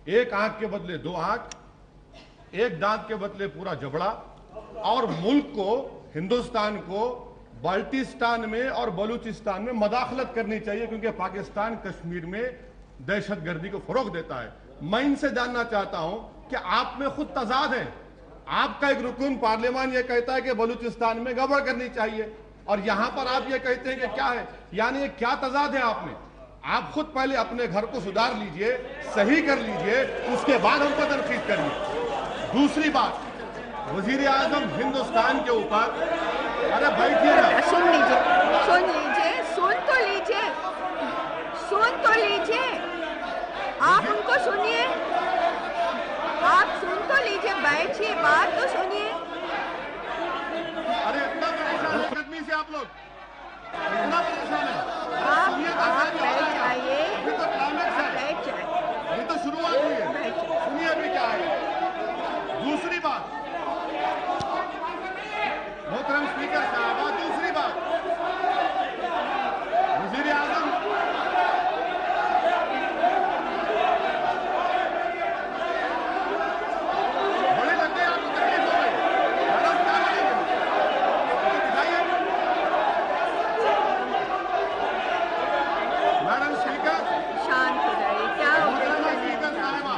एक आंख के बदले दो आंख, एक दांत के बदले पूरा जबड़ा, और मुल्क को, हिंदुस्तान को बाल्टिस्तान में और बलूचिस्तान में मदाखलत करनी चाहिए, क्योंकि पाकिस्तान कश्मीर में दहशतगर्दी को फरोग देता है। मैं इनसे जानना चाहता हूं कि आप में खुद तजाद है। आपका एक रुकन पार्लियामान यह कहता है कि बलूचिस्तान में गड़बड़ करनी चाहिए, और यहां पर आप ये कहते हैं कि क्या है, यानी ये क्या तजाद है आप में? आप खुद पहले अपने घर को सुधार लीजिए, सही कर लीजिए, उसके बाद हम पर तनकीद करिए। दूसरी बात, वजीर आजम हिंदुस्तान के ऊपर, अरे बैठिए ना, सुन लीजिए, सुन लीजिए, सुन तो लीजिए, सुन तो लीजिए, आप उनको सुनिए, आप सुन तो लीजिए, बैठिए, बात तो सुनिए। अरे इतना परेशान आदमी से आप लोग, इतना परेशान है, आप बैठ जाइए, अभी तो क्लाइमेक्स है, बैठ जाइए, अभी तो शुरुआत हुई है, सुनिए अभी क्या है। दूसरी बात, मोहतरम स्पीकर साहब, दूसरी बात, वजीर आजम बड़े लग गए, आपको तकलीफ हो गई, मैडम क्या करेंगे, दिखाइए। मैडम स्पीकर, शांत हो जाइए, क्या हो मोहतरम गया? स्पीकर साहिबा,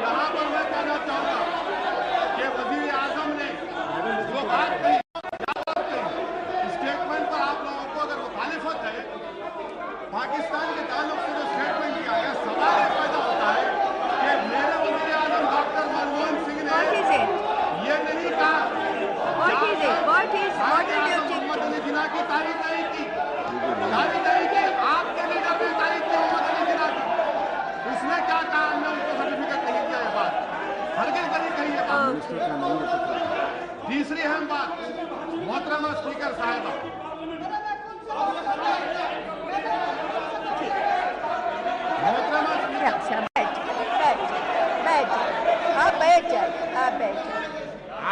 यहाँ पर मैं कहना चाहूंगा कि वजीर आजम ने जो बात कही, स्टेटमेंट पर आप लोगों को अगर मुखालिफत है, पाकिस्तान के ताल्लुक से जो स्टेटमेंट किया गया, सवाल ये पैदा होता है कि मेरे वजीर आजम डॉक्टर मनमोहन सिंह ने ये नहीं कहा, मोहम्मद अली जिन्ना की तारीफ नहीं की, आपके लीडर ने तारीफ की मोहम्मद अली जिन्ना की। उसने क्या कहा, हमने उनको सर्टिफिकेट नहीं दिया, ये बात हरगिज़ नहीं कही है बात। तीसरी अहम बात, मोहतरमा स्पीकर साहिबा, मोहतरमा स्पीकर, बैठ जाइए, आप बैठ जाइए।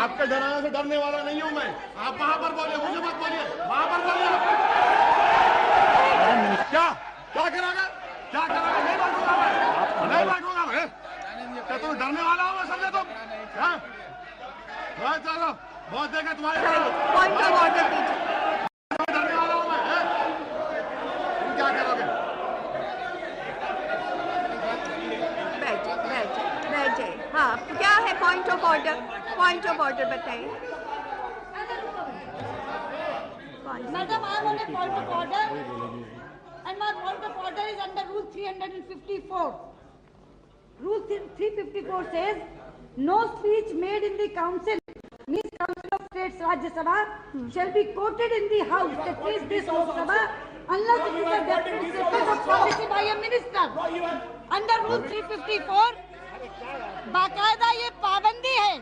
आपके डराने से डरने वाला नहीं हूं मैं, आप वहां पर बोलिए, मुझे मत बोलिए, वहां पर बोलिए आप। क्या क्या करागा, क्या करागा, नहीं बैठूंगा मैं, नहीं बैठूंगा मैं, क्या तुम डरने वाला हो मैं समझे तुम? हाँ चलो, बहुत देखे तुम्हारे पॉइंट ऑफ ऑर्डर दीजिए। डरने वाला हूं मैं, तुम क्या करोगे? बैठ जाइए। हाँ, क्या है point of order? Point of order बताइए। Madam, I want a point of order, and my point of order is under Rule 354. Rule 354 says, no speech made in the Council, means Council of States Rajya Sabha, shall be quoted in the House, that means this Lok Sabha, unless it is a definite statement of policy by a minister. Under Rule 354, बाकायदा ये पाबंदी है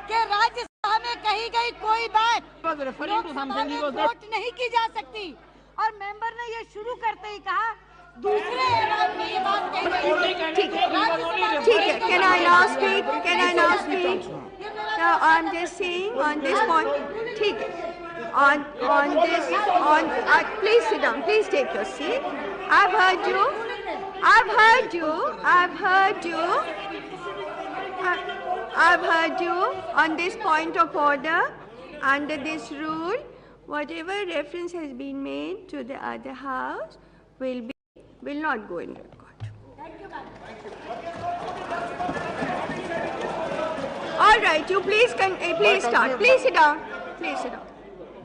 कि राज्यसभा में कही गई कोई बात लोकसभा में वोट नहीं की जा सकती, और मेंबर ने ये शुरू करते ही कहा दूसरे ऐलान में ये बात कही गई। ठीक है, can I now speak? Can I now speak? I am just saying on this point, ठीक है, on this, please sit down, please take your seat. I've heard you, I've heard you on this point of order. Under this rule, whatever reference has been made to the other house will not go in record. All right, you please start. Please sit down.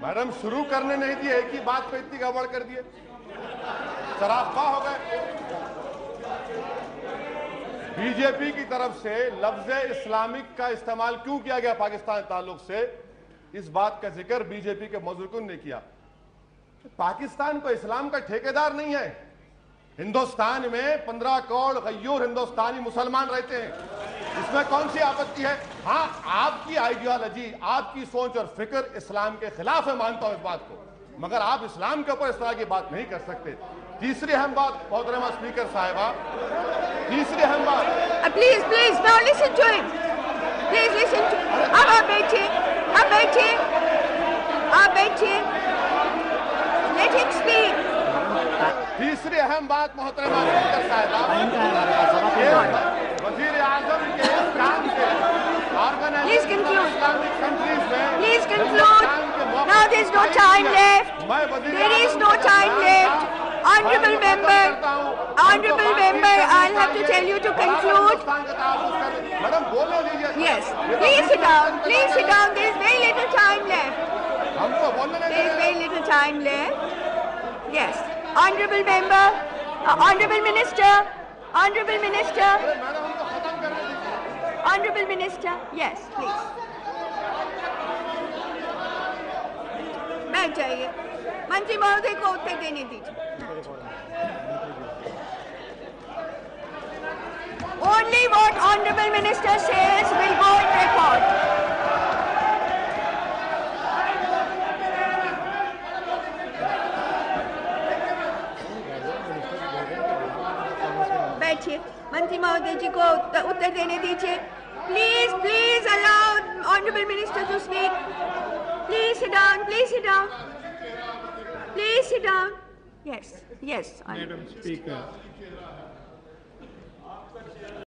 Madam शुरू करने नहीं दिए, एक ही बात पे इतनी गड़बड़ कर दिए, सराफा हो गए। बीजेपी की तरफ से लफ्ज इस्लामिक का इस्तेमाल क्यों किया गया पाकिस्तान ताल्लुक से, इस बात का जिक्र बीजेपी के मौजूदकुन ने किया। पाकिस्तान को इस्लाम का ठेकेदार नहीं है। हिंदुस्तान में 15 करोड़ गय्यूर हिंदुस्तानी मुसलमान रहते हैं, इसमें कौन सी आपत्ति है? हाँ, आपकी आइडियोलॉजी, आपकी सोच और फिक्र इस्लाम के खिलाफ है, मानता हूं इस बात को, मगर आप इस्लाम के ऊपर इस तरह की बात नहीं कर सकते। तीसरी अहम बात, मोहतरमा स्पीकर साहिबा, तीसरी अहम बात, please now listen to him, please listen to, अब आप बैठिए, लेट हिम स्पीक। तीसरी अहम बात मोहतरमा स्पीकर साहिबा, वजीर आजम के स्थान से Please conclude. इस्लामिक कंट्रीज में Please conclude. Now there is no time left. There is no time left. Honorable member, I'll have to tell you to conclude. Madam बोलने दीजिए। Yes, please sit down. Please sit down. There is very little time left. हमको बोलने There is दीजिए। very little time left. Yes, honorable member, honorable minister, honorable minister, madam हमको खत्म करने दीजिए। honorable minister. Yes, please. बैठ जाइए। मंत्री महोदय को उत्तर देने दीजिए। Only what honorable minister says will go in record. बैठिए, मंत्री महोदय जी को उत्तर देने दीजिए। Please allow honorable minister to speak. Please sit down. Please sit down. Yes. Madam Speaker,